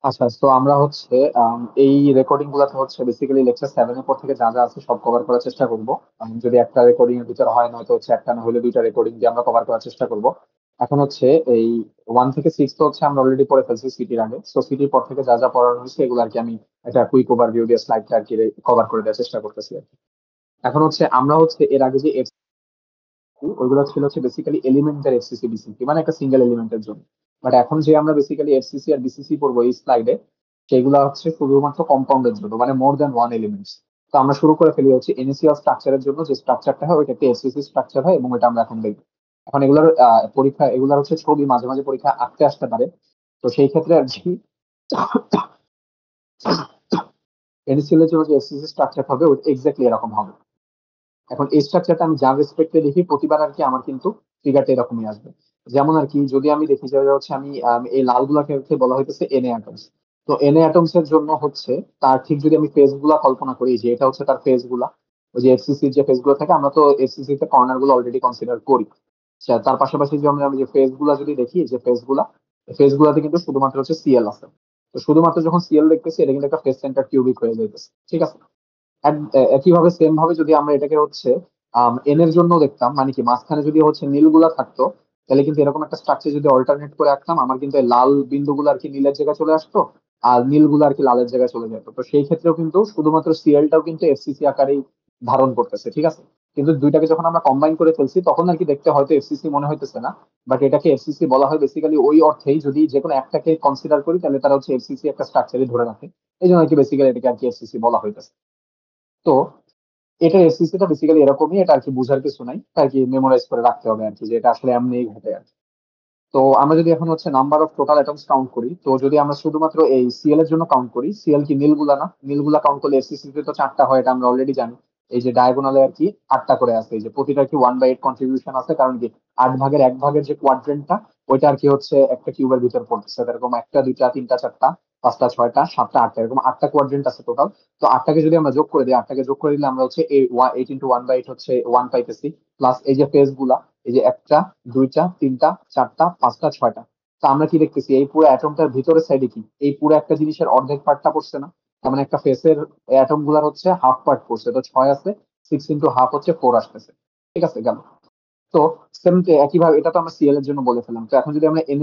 আচ্ছা, তো আমরা হচ্ছে এই রেকর্ডিং গুলাতে হচ্ছে বেসিক্যালি লেকচার 7 এর পর থেকে যা যা আছে সব কভার করার চেষ্টা করব। যদি একটা রেকর্ডিং এর ভিতরে হয়, নয়তো হচ্ছে একটা না হলে দুইটা রেকর্ডিং দিয়ে আমরা কভার করার চেষ্টা করব। এখন হচ্ছে এই 1 থেকে 6 তো হচ্ছে আমরা অলরেডি পড়ে ফেলছি সিটির আগে, সো সিটির পর থেকে যা যা পড়ানো হয়েছে এগুলো আর কি আমি একটা কুইক ওভারভিউ দিয়ে স্লাইডটা আর কি কভার করে দেওয়ার চেষ্টা করতেছি আর কি। এখন হচ্ছে আমরা হচ্ছে এর আগে যে ওইগুলো ছিল হচ্ছে বেসিক্যালি এলিমেন্টের এফসিসি বিসিসি, মানে একটা সিঙ্গেল এলিমেন্টের জন্য। বাট এখন যে আমরা বেসিক্যালি এফসিসি আর বিসিসি পড়বো এই স্লাইডে, সেগুলো হচ্ছে শুধুমাত্র কম্পাউন্ডের জন্য, মানে মোর দ্যান ওয়ান এলিমেন্টস। তো আমরা শুরু করে ফেলি হচ্ছে ইনিশিয়াল স্ট্রাকচারের জন্য, যে স্ট্রাকচারটা হয় ওইটা একটা এফসিসি স্ট্রাকচার হয়, এবং এটা আমরা এখন দেখবো। এখন এগুলোর পরীক্ষা, এগুলোর হচ্ছে ছবি মাঝে মাঝে পরীক্ষা আঁকতে আসতে পারে। তো সেই ক্ষেত্রে আর কি এনএসিএল এর জন্য যে এফসিসি স্ট্রাকচার হবে ওটা এক্স্যাক্টলি এরকম হবে। এখন এই স্ট্রাকচারটা আমি যার রেসপেক্টে দেখি প্রতিবার আর কি আমার কিন্তু ফিগারটা এরকমই আসবে। যেমন আর কি যদি আমি দেখি যে হচ্ছে আমি এই লালগুলাকে হচ্ছে বলা হইতেছে এনএ অ্যাটমস। তো এনএ অ্যাটমস এর জন্য হচ্ছে তার ঠিক যদি আমি ফেজ গুলা কল্পনা করি, যে এটা হচ্ছে তার ফেজ গুলা, ওই যে এফসিসির যে ফেজ গুলো থাকে, আমরা তো এফসিসি তে কর্নার গুলো অলরেডি কনসিডার করি। আচ্ছা, তার পাশাপাশি যে আমরা যে ফেজ গুলা যদি দেখি, যে ফেজ গুলাতে কিন্তু শুধুমাত্র হচ্ছে সিএল আছে। তো শুধুমাত্র যখন সিএল দেখতেছি, এটা কিন্তু একটা ফেজ সেন্টার কিউবিক হয়ে যাইতেছে, ঠিক আছে। একইভাবে সেম ভাবে যদি আমরা এটাকে হচ্ছে এন এর জন্য দেখতাম, মানে কি মাঝখানে যদি হচ্ছে নীলগুলা থাকতো, তাহলে কিন্তু এরকম একটা স্ট্রাকচার যদি অল্টারনেট করে রাখতাম, আমার কিন্তু এই লাল বিন্দুগুলো আর কি নীলের জায়গায় চলে আসতো, আর নীলগুলো আর কি লালের জায়গায় চলে যেত। তো সেই ক্ষেত্রেও কিন্তু শুধুমাত্র সিএলটাও কিন্তু এফসিসি আকারেই ধারণ করতেছে, ঠিক আছে। কিন্তু দুইটাকে যখন আমরা কম্বাইন করে ফেলছি, তখন আর কি দেখতে হয়তো এফসিসি মনে হইতেছে না। বাট এটাকে এফসিসি বলা হয় বেসিক্যালি ওই অর্থেই, যদি যে কোনো একটাকে কনসিডার করি তাহলে তারা হচ্ছে এফসিসি একটা স্ট্রাকচারই ধরে রাখে। এই জন্য আর কি বেসিক্যালি এটাকে আর কি এফসিসি বলা হইতেছে। তো এটা এসসিসি টা বেসিক্যালি এরকমই, এটা আর কি বোঝার কিছু নাই, এটা আর কি মেমোরাইজ করে রাখতে হবে আর কি, যে এটা আসলে এমনিই ঘটে আর কি। তো আমরা যদি এখন হচ্ছে number of total atoms count করি, তো যদি আমরা শুধুমাত্র এই সিএল এর জন্য কাউন্ট করি, সিএল কি নীলগুলা না, নীলগুলা কাউন্ট করলে এসসিসি তে তো 4টা হয়, এটা আমরা অলরেডি জানি। এই যে ডায়াগোনালে আর কি 8টা করে আছে, এই যে প্রতিটা কি 1/8 কন্ট্রিবিউশন আছে, কারণ কি 8 ভাগের 1 ভাগের যে কোয়াড্রেন্টটা, ওইটা আর কি হচ্ছে একটা কিউবের ভিতর পড়তেছে, এরকম একটা দুইটা তিনটা চারটা পাঁচটা ছয়টা সাতটা আটটা, এরকম 8টা কোয়াড্রেন্ট আছে টোটাল। তো 8টাকে যদি আমরা যোগ করে দিই, 8টাকে যোগ করে দিলে আমরা হচ্ছে এই 8 × 1/8 হচ্ছে 1 পাইতেছি। প্লাস এই যে ফেজ গুলা, এই যে একটা দুইটা তিনটা চারটা পাঁচটা ছয়টা। তো আমরা কি দেখতেছি, এই পুরো অ্যাটমটার ভিতরের সাইডে কি এই পুরো একটা জিনিসের অর্ধেক পার্টটা পড়ছে না? তার মানে একটা ফেসের অ্যাটম গুলার হচ্ছে হাফ পার্ট পড়ছে, তো 6 আছে, 6 × 1/2 হচ্ছে 4 আসতেছে। ঠিক আছে, গেল। তো সেম একইভাবে এটা তো আমরা সিএল এর জন্য বলে ফেললাম। তো এখন যদি আমরা এন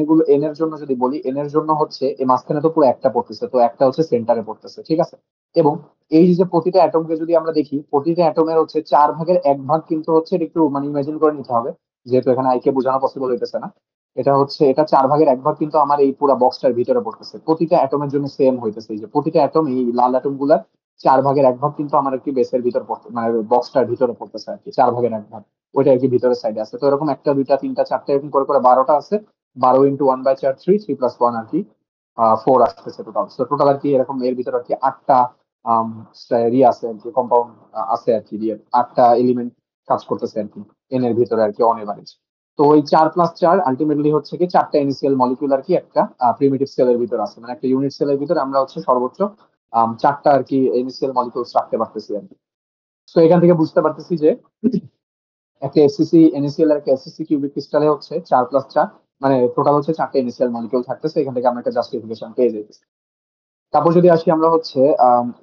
এর জন্য যদি বলি, এন এর জন্য হচ্ছে এই মাঝখানে তো পুরো একটা পড়তেছে, তো একটা হচ্ছে সেন্টারে পড়তেছে, ঠিক আছে। এবং এই যে প্রতিটা অ্যাটমকে যদি আমরা দেখি, প্রতিটা অ্যাটমের হচ্ছে 4 ভাগের 1 ভাগ কিন্তু হচ্ছে, এটা একটু মানে ইমাজিন করে নিতে হবে, যেহেতু এখানে আইকে বোঝানো পসিবল হইতেছে না। এটা হচ্ছে এটা 4 ভাগের 1 ভাগ কিন্তু আমার এই পুরো বক্সটার ভিতরে পড়তেছে, প্রতিটা অ্যাটমের জন্য সেম হইতেছে। এই যে প্রতিটা অ্যাটম, এই লাল অ্যাটম গুলার 4 ভাগের 1 ভাগ কিন্তু আমার আর কি বেসের ভিতর পড়তে, মানে বক্সটার ভিতরে পড়তেছে আর কি, 4 ভাগের 1 ভাগ ওইটা আর কি ভিতরের সাইডে আছে। তো এরকম একটা দুইটা তিনটা চারটা এরকম করে করে 12টা আছে। 12 × 1/4 3, 3 + 1 আর কি 4 আসতেছে টোটাল। তো টোটাল আর কি এরকম এর ভিতরে আর কি 8টা আছে আর কি, কম্পাউন্ড আছে আর কি, 8টা এলিমেন্ট কাজ করতেছে আর কি এন এর ভিতরে আর কি অন এভারেজ। তো ওই 4 + 4 আলটিমেটলি হচ্ছে কি 4টা ইনিশিয়াল মলিকিউল আর কি একটা প্রিমিটিভ সেলের ভিতর আছে, মানে একটা ইউনিট সেলের ভিতরে আমরা হচ্ছে সর্বোচ্চ 4টা আর কি ইনিশিয়াল মলিকিউলস রাখতে পারতেছি আর কি। তো এখান থেকে বুঝতে পারতেছি যে একটা এসসিসি এনএসিএল আর একটা এসসিসি কিউবিক ক্রিস্টালে হচ্ছে 4 + 4, মানে টোটাল হচ্ছে 4টা ইনিশিয়াল মলিকিউল থাকতেছে। এখান থেকে আমরা একটা জাস্টিফিকেশন পেয়ে যাইতেছি। তারপর যদি আসি আমরা হচ্ছে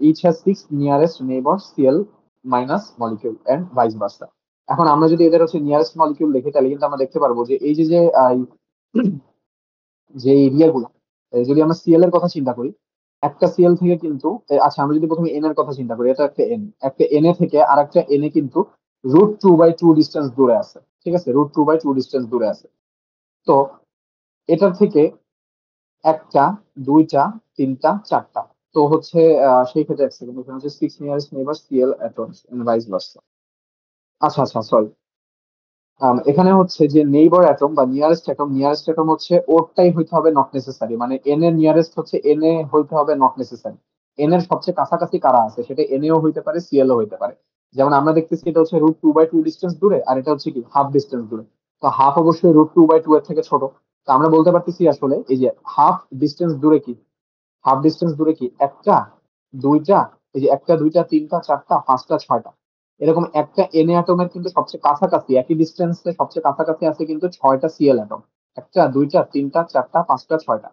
each has 6 nearest neighbour CL minus molecule and vice versa. এখন আমরা যদি এদের হচ্ছে নিয়ারেস্ট মলিকিউল দেখি, তাহলে কিন্তু আমরা দেখতে পারবো যে এই যে যে যে এরিয়া গুলো, যদি আমরা সিএল এর কথা চিন্তা করি, একটা সিএল থেকে কিন্তু আচ্ছা আমরা যদি প্রথমে এন এর কথা চিন্তা করি, এটা একটা এন, একটা এন এ থেকে আর একটা এন এ কিন্তু √2/2 ডিস্টেন্স দূরে আছে, ঠিক আছে, √2/2 ডিস্টেন্স দূরে আছে। তো এটার থেকে একটা দুইটা তিনটা চারটা, তো হচ্ছে সেই ক্ষেত্রে এক সেকেন্ড, এখানে হচ্ছে 6 nearest neighbour CL atoms and vice versa. আচ্ছা আচ্ছা, সরি। এখানে হচ্ছে যে নেইবার অ্যাটম বা নিয়ারেস্ট অ্যাটম হচ্ছে ওরটাই হইতে হবে নট নেসেসারি, মানে এন এর নিয়ারেস্ট হচ্ছে এন এ হইতে হবে নট নেসেসারি। এন এর সবচেয়ে কাছাকাছি কারা আছে, সেটা এন এও হইতে পারে সিএল ও হইতে পারে। যেমন আমরা দেখতেছি এটা হচ্ছে √2/2 ডিস্টেন্স দূরে, আর এটা হচ্ছে কি হাফ ডিস্টেন্স দূরে। তো হাফ অবশ্যই √2/2 এর থেকে ছোট। তো আমরা বলতে পারতেছি আসলে এই যে হাফ ডিস্টেন্স দূরে কি একটা দুইটা, এই যে একটা দুইটা তিনটা চারটা পাঁচটা ছয়টা, এরকম একটা এন অ্যাটমের কিন্তু সবচেয়ে কাছাকাছি একই ডিস্টেন্সে সবচেয়ে কাছাকাছি আছে কিন্তু 6টা সিএল অ্যাটম। একটা দুইটা তিনটা চারটা পাঁচটা ছয়টা।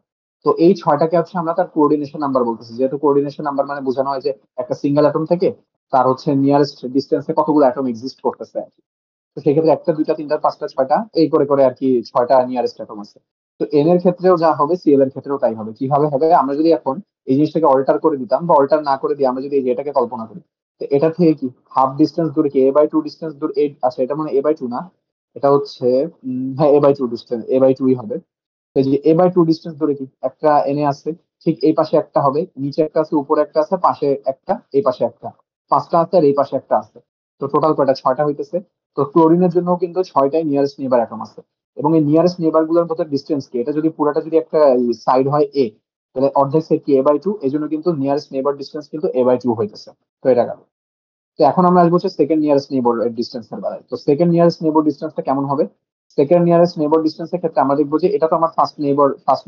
তো এই 6টাকে হচ্ছে আমরা তার কোঅর্ডিনেশন নাম্বার বলতেছি, যেহেতু কোঅর্ডিনেশন নাম্বার মানে বোঝানো হয় যে একটা সিঙ্গেল অ্যাটম থেকে তার হচ্ছে নিয়ারেস্ট ডিস্টেন্সে কতগুলো অ্যাটম এক্সিস্ট করতেছে। তো সেক্ষেত্রে একটা, দুইটা, তিনটা, পাঁচটা, ছয়টা, এই করে করে আর কি 6টা নিয়ারেস্ট অ্যাটম আছে। তো এন এর ক্ষেত্রেও যা হবে, সিএল এর ক্ষেত্রেও তাই হবে। কিভাবে হবে, আমরা যদি এখন এই জিনিসটাকে অল্টার করে দিতাম বা অল্টার না করে দিয়ে আমরা যদি এই যে এটাকে কল্পনা করি, তো এটা থেকে কি হাফ ডিস্টেন্স দূরে কি A/2 ডিস্টেন্স দূর এই, আচ্ছা এটা মানে A/2 না, এটা হচ্ছে হ্যাঁ A/2 ডিস্টেন্স, A/2ই হবে। তো এই যে A/2 ডিস্টেন্স ধরে কি একটা এনে আছে, ঠিক এই পাশে একটা হবে, নিচে একটা আছে, উপরে একটা আছে, পাশে একটা, এই পাশে একটা, পাঁচটা আছে, আর এই পাশে একটা আছে। তো টোটাল কয়টা, 6টা হইতেছে। তো ক্লোরিনের জন্য কিন্তু 6টাই নিয়ারেস্ট নেবার অ্যাটম আছে। এবং এই নিয়ারেস্ট নেবার গুলোর মধ্যে ডিস্টেন্স কি, এটা যদি পুরাটা যদি একটা সাইড হয় এ, তাহলে অর্ধেক সেট কি A/2, এই জন্য কিন্তু নিয়ারেস্ট নেবার ডিস্টেন্স কিন্তু A/2 হইতেছে। তো এটা গেল। তো এখন আমরা আসবো হচ্ছে সেকেন্ড নিয়ারেস্ট নেইবর ডিস্টেন্স এর বেলায়। তো সেকেন্ড নিয়ারেস্ট নেইবর ডিস্টেন্সটা কেমন হবে? সেকেন্ড নিয়ারেস্ট নেইবর ডিস্টেন্সের ক্ষেত্রে আমরা দেখবো যে এটা তো আমার ফার্স্ট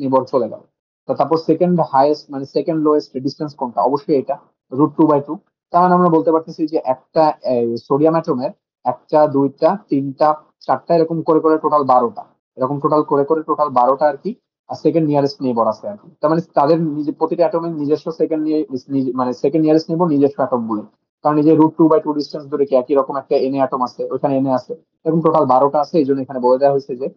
নেইবর চলে গেল। তো তারপর সেকেন্ড হাইয়েস্ট মানে সেকেন্ড লোয়েস্ট ডিস্টেন্স কোনটা? অবশ্যই এটা, √2/2। তার মানে আমরা বলতে পারতেছি যে একটা সোডিয়াম অ্যাটমের একটা, দুইটা, তিনটা, চারটা, এরকম করে করে টোটাল 12টা, এরকম টোটাল করে করে টোটাল 12টা আর কি সেকেন্ড নিয়ারেস্ট নেইবর আছে আর কি। তার মানে তাদের নিজে প্রতিটা অ্যাটমের নিজস্ব সেকেন্ড নিয়ে মানে সেকেন্ড নিয়ারেস্ট নেইবর নিজস্ব অ্যাটম গুলো। কারণ এই যে √2/2 ডিস্টেন্স ধরে কি একই রকম একটা এনে অ্যাটম আছে, ওইখানে এনে আছে, এরকম টোটাল 12টা আছে। এই জন্য এখানে বলে দেওয়া হয়েছে যে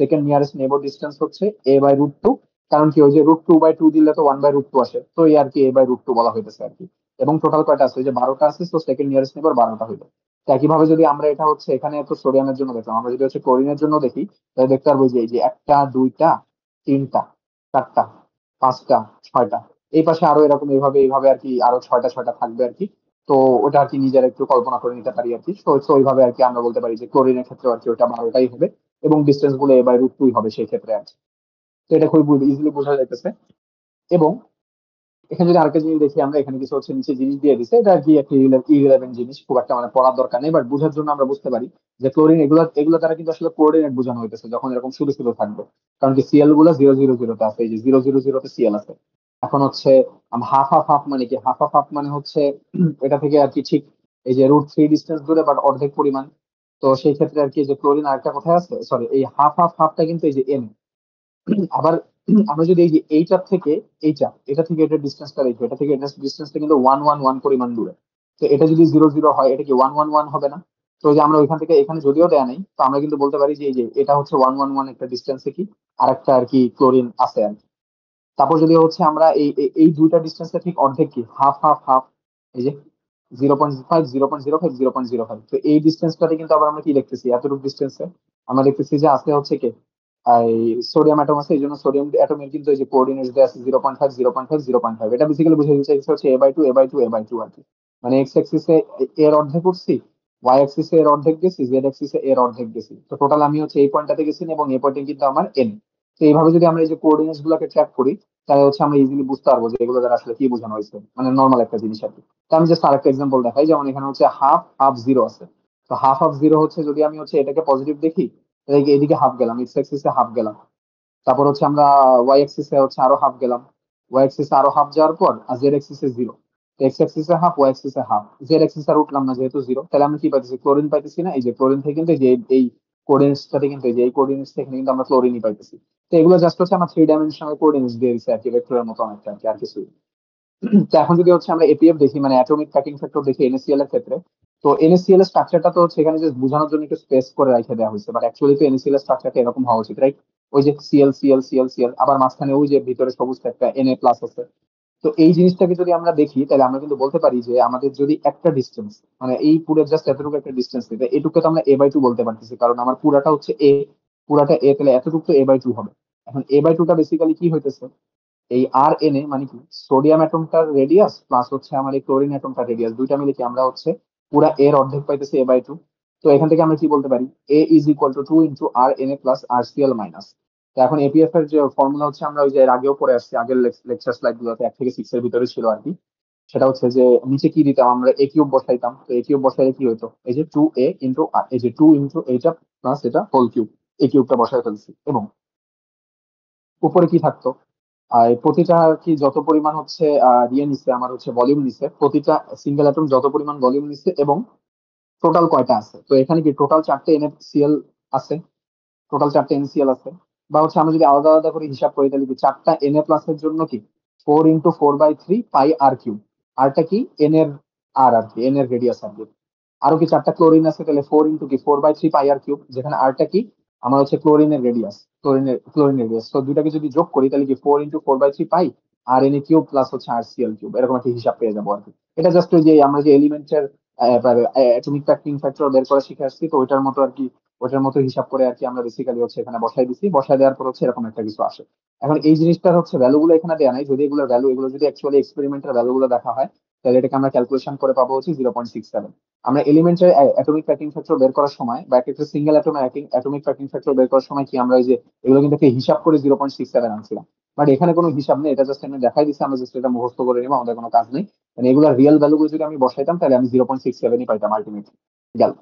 সেকেন্ড নিয়ারেস্ট নেইবর ডিস্টেন্স হচ্ছে A/√2। কারণ কি ওই যে √2/2 দিলে তো 1/√2 আসে, তো এই আর কি A/√2 বলা হইতেছে আর কি। এবং টোটাল কয়টা আছে, ওই যে 12টা আছে, তো সেকেন্ড নিয়ারেস্ট নেইবর 12টা হইলো। তো একইভাবে যদি আমরা এটা হচ্ছে এখানে তো সোডিয়ামের জন্য দেখলাম, আমরা যদি হচ্ছে ক্লোরিনের জন্য দেখি, তাহলে দেখতে পারবো যে এই যে একটা, দুইটা, তিনটা, চারটা, পাঁচটা, ছয়টা, এই পাশে আরো এরকম এইভাবে এইভাবে আর কি আরো ছয়টা ছয়টা থাকবে আর কি। তো ওটা আর কি নিজের একটু কল্পনা করে নিতে পারি আর কি। তো ওইভাবে আর কি আমরা বলতে পারি যে ক্লোরিনের ক্ষেত্রে আর কি ওটা 12টাই হবে, এবং ডিস্টেন্স গুলো A/√2 হবে সেই ক্ষেত্রে আর কি। তো এটা খুবই ইজিলি বোঝা যাইতেছে। এবং এখানে যদি আরেকটা জিনিস দেখি আমরা, এখানে কিছু হচ্ছে নিচে জিনিস দিয়ে দিছে, এটা আর কি একটা ইরেলেভেন্ট জিনিস, খুব একটা মানে পড়ার দরকার নেই, বাট বোঝার জন্য আমরা বুঝতে পারি যে ক্লোরিন এগুলো এগুলো দ্বারা কিন্তু আসলে কোঅর্ডিনেট বোঝানো হইতেছে যখন এরকম শুধু শুধু থাকবে। কারণ কি সিএল গুলো 0 0 0 তে আছে, এই যে 0 0 0 তে সিএল আছে। এখন হচ্ছে হাফ হাফ হাফ মানে কি, হাফ হাফ হাফ মানে হচ্ছে এটা থেকে আর কি ঠিক এই যে √3 ডিস্টেন্স দূরে বাট অর্ধেক পরিমাণ। তো সেই ক্ষেত্রে আর কি যে ক্লোরিন আরেকটা কোথায় আছে, সরি এই হাফ হাফ হাফটা কিন্তু এই যে এন। আবার আমরা যদি এই যে এইটার থেকে এটা থেকে এটা ডিস্টেন্সটা দেখি, এটা থেকে এটা ডিস্টেন্সটা কিন্তু 1 1 1 পরিমাণ দূরে। তো এটা যদি 0 0 হয়, এটা কি 1 1 1 হবে না? তো এই যে আমরা ওইখান থেকে এখানে যদিও দেয়া নেই, তো আমরা কিন্তু বলতে পারি যে এই যে এটা হচ্ছে 1 1 1 একটা ডিস্টেন্সে কি আরেকটা আর কি ক্লোরিন আছে আর কি। তারপর যদি হচ্ছে আমরা এই দুইটা ডিস্টেন্সটা ঠিক অর্ধেক কি হাফ হাফ হাফ, এই যে 0.5 0.05 0.05, তো এই ডিস্টেন্সটাতে কিন্তু আবার আমরা কি দেখতেছি, এতটুকু ডিস্টেন্সে আমরা দেখতেছি যে আছে হচ্ছে কি এই সোডিয়াম অ্যাটম আছে। এই জন্য সোডিয়াম অ্যাটমের কিন্তু এই যে কোঅর্ডিনেট দেওয়া আছে 0.5 0.5 0.5। এটা বেসিক্যালি বুঝে দিচ্ছে হচ্ছে A/2 A/2 A/2 আর কি। মানে এক্স অ্যাক্সিসে এর অর্ধেক উঠছি, ওয়াই অ্যাক্সিসে এর অর্ধেক গেছি, জেড অ্যাক্সিসে এর অর্ধেক গেছি। তো টোটাল আমি হচ্ছে এই পয়েন্টটাতে গেছি, এবং এই পয়েন্টে কিন্তু আমার এন। তো এইভাবে যদি আমরা এই যে কোঅর্ডিনেটস গুলোকে ট্র্যাক করি, তাহলে হচ্ছে আমরা ইজিলি বুঝতে পারবো যে এগুলো দ্বারা আসলে কি বোঝানো হয়েছে, মানে নর্মাল একটা জিনিস আর কি। তো আমি জাস্ট আরেকটা এক্সাম্পল দেখাই, যেমন এখানে হচ্ছে হাফ হাফ জিরো আছে। তো হাফ হাফ জিরো হচ্ছে যদি আমি হচ্ছে এটাকে পজিটিভ দেখি, তাহলে এদিকে হাফ গেলাম, এক্স অ্যাক্সিসে হাফ গেলাম। তারপর হচ্ছে আমরা ওয়াই অ্যাক্সিসে হচ্ছে আরো হাফ গেলাম, ওয়াই অ্যাক্সিসে আরো হাফ যাওয়ার পর আর জেড অ্যাক্সিসে জিরো। এক্স অ্যাক্সিসে হাফ, ওয়াই অ্যাক্সিসে হাফ, জেড অ্যাক্সিস আর উঠলাম না যেহেতু জিরো, তাহলে আমরা কি পাইতেছি, ক্লোরিন পাইতেছি না? এই যে ক্লোরিন থেকে কিন্তু এই যে এই কোঅর্ডিনেটসটাতে কিন্তু এই যে এই কোঅর্ডিনেটস থেকে কিন্তু আমরা ক্লোরিনই পাইতেছি। তো এগুলো জাস্ট হচ্ছে আমার 3 ডাইমেনশনাল কোঅর্ডিনেটস দিয়ে দিচ্ছে আর কি, ভেক্টরের মতো অনেকটা আর কি, আর কিছু। তো এখন যদি হচ্ছে আমরা এপিএফ দেখি, মানে অ্যাটমিক প্যাকিং ফ্যাক্টর দেখি এনএসিএল এর ক্ষেত্রে, তো এনএসিএল এর স্ট্রাকচারটা তো হচ্ছে এখানে যে বোঝানোর জন্য একটু স্পেস করে রেখে দেওয়া হয়েছে, বাট অ্যাকচুয়ালি তো এনএসিএল এর স্ট্রাকচারটা এরকম হওয়া উচিত, রাইট? ওই যে সিএল সিএল সিএল সিএল, আবার মাঝখানে ওই যে ভিতরে সবুজ একটা Na+ আছে। তো এই জিনিসটাকে যদি আমরা দেখি, তাহলে আমরা কিন্তু বলতে পারি যে আমাদের যদি একটা ডিস্টেন্স, মানে এই পুরো জাস্ট এতটুকু একটা ডিস্টেন্স নিতে, এটুকু তো আমরা A/2 বলতে পারতেছি, কারণ আমার পুরাটা হচ্ছে এ, পুরাটা এ, তাহলে এতটুকু তো A/2 হবে। এখন A/2টা বেসিক্যালি কি হইতেছে, এই আর এন এ মানে কি সোডিয়াম অ্যাটমটার রেডিয়াস প্লাস হচ্ছে আমার এই ক্লোরিন অ্যাটমটার রেডিয়াস, দুইটা মিলে কি আমরা হচ্ছে পুরা এর অর্ধেক পাইতেছি A/2। তো এখান থেকে আমরা কি বলতে পারি, A = 2 × RNA+RCl-। তো এখন এপিএফ এর যে ফর্মুলা হচ্ছে আমরা ওই যে এর আগেও পড়ে আসছি, আগের লেকচার স্লাইড গুলোতে 1 থেকে 6 এর ভিতরে ছিল আর কি। সেটা হচ্ছে যে নিচে কি দিতাম আমরা, A³ বসাইতাম। তো A³ বসাইলে কি হতো, এই যে 2A × এই যে 2 × এইটা প্লাস এটা হোল কিউব, A³ বসাই ফেলছি। এবং উপরে কি থাকতো, আর প্রতিটা কি যত পরিমাণ হচ্ছে ইয়ে নিচ্ছে, আমার হচ্ছে ভলিউম নিচ্ছে, প্রতিটা সিঙ্গেল অ্যাটম যত পরিমাণ ভলিউম নিচ্ছে, এবং টোটাল কয়টা আছে। তো এখানে কি টোটাল 4টে NaCl আছে, টোটাল 4টে NaCl আছে। বা হচ্ছে আমরা যদি আলাদা আলাদা করে হিসাব করি তাহলে কি চারটা এন এ প্লাস এর জন্য কি 4 × 4/3 পাই আর কিউব। আরটা কি এন এর আর আর কি এন এর রেডিয়াস আর কি। আরো কি চারটা ক্লোরিন আছে তাহলে 4 × 4/3 পাই আর কিউব, যেখানে আরটা কি আমার হচ্ছে ক্লোরিনের রেডিয়াস, ক্লোরিনের রেডিয়াস। তো দুটাকে যদি যোগ করি তাহলে কি 4 × 4/3 পাই আর এন এ কিউব প্লাস হচ্ছে আর সি এল কিউব, এরকম একটা হিসাব পেয়ে যাবো আর কি। এটা জাস্ট ওই যে আমরা যে এলিমেন্টের অ্যাটমিক প্যাকিং ফ্যাক্টর বের করা শিখে আসছি, তো ওইটার মতো আর কি, ওইটার মতো হিসাব করে আর কি আমরা বেসিক্যালি হচ্ছে এখানে বসাই দিছি, বসাই দেওয়ার পর হচ্ছে এরকম একটা কিছু আসে। এখন এই জিনিসটার হচ্ছে ভ্যালু গুলো এখানে দেওয়া নাই, যদি এগুলোর ভ্যালু, এগুলো যদি অ্যাকচুয়ালি এক্সপেরিমেন্টের ভ্যালু গুলো দেখা হয় তাহলে এটাকে আমরা ক্যালকুলেশন করে পাবো হচ্ছে 0.67। আমরা এলিমেন্টের অ্যাটমিক প্যাকিং ফ্যাক্টর বের করার সময় বা একটা সিঙ্গেল অ্যাটমিক প্যাকিং ফ্যাক্টর বের করার সময় কি আমরা ওই যে এগুলো কিন্তু একটা হিসাব করে 0.67 আনছিলাম, বাট এখানে কোনো হিসাব নেই, এটা জাস্ট আমি দেখাই দিচ্ছি, আমরা জাস্ট এটা মুখস্থ করে নেবো, আমাদের কোনো কাজ নেই। মানে এগুলোর রিয়েল ভ্যালু গুলো যদি আমি বসাইতাম তাহলে আমি 0.67ই পাইতাম আলটিমেটলি। গেল।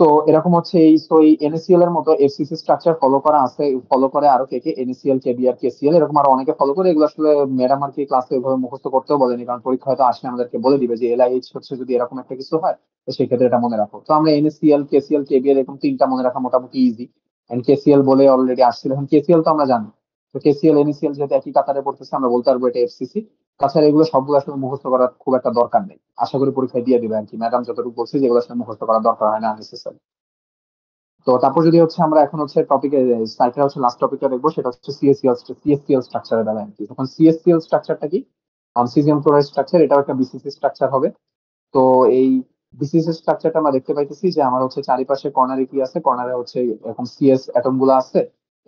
সো এরকম হচ্ছে এই এনএসিএল এর মতো এফসিসি স্ট্রাকচার ফলো করা আছে, ফলো করে আরো কে কে, এনএসিএল, কেবিআর, কেসিএল, এরকম আরো অনেকে ফলো করে। এগুলো আসলে ম্যাডাম আর কি ক্লাসে ওইভাবে মুখস্থ করতেও বলেনি, কারণ পরীক্ষা হয়তো আসলে আমাদেরকে বলে দিবে যে এলআইএইচ হচ্ছে যদি এরকম একটা কিছু হয় তো সেই ক্ষেত্রে এটা মনে রাখো। তো আমরা এনএসিএল, কেসিএল, কেবিআর এরকম তিনটা মনে রাখা মোটামুটি ইজি। এন্ড কেসিএল বলে অলরেডি আসছিল, এখন কেসিএল তো আমরা জানি। তো কেসিএল এনএসিএল যেহেতু একই কাতারে পড়তেছে আমরা বলতে পারবো এটা এফসিসি। তাছাড়া এগুলো সবগুলো আসলে মুখস্থ করার খুব একটা দরকার নেই, আশা করি পরীক্ষায় দিয়ে দিবে আর কি, ম্যাডাম যতটুকু বলছে যেগুলো আসলে মুখস্থ করার দরকার হয় না আননেসেসারি। তো তারপর যদি হচ্ছে আমরা এখন হচ্ছে টপিকে সাইকেল হচ্ছে লাস্ট টপিকটা দেখবো, সেটা হচ্ছে সিএসসিএল স্ট্রাকচারের বেলায় আর কি। তখন সিএসসিএল স্ট্রাকচারটা কি, সিজিএম ক্লোরাইড স্ট্রাকচার, এটাও একটা বিসিসি স্ট্রাকচার হবে। তো এই বিসিসি স্ট্রাকচারটা আমরা দেখতে পাইতেছি যে আমার হচ্ছে চারিপাশে কর্নারে কি আছে, কর্নারে হচ্ছে এরকম সিএস অ্যাটম গুলো আছে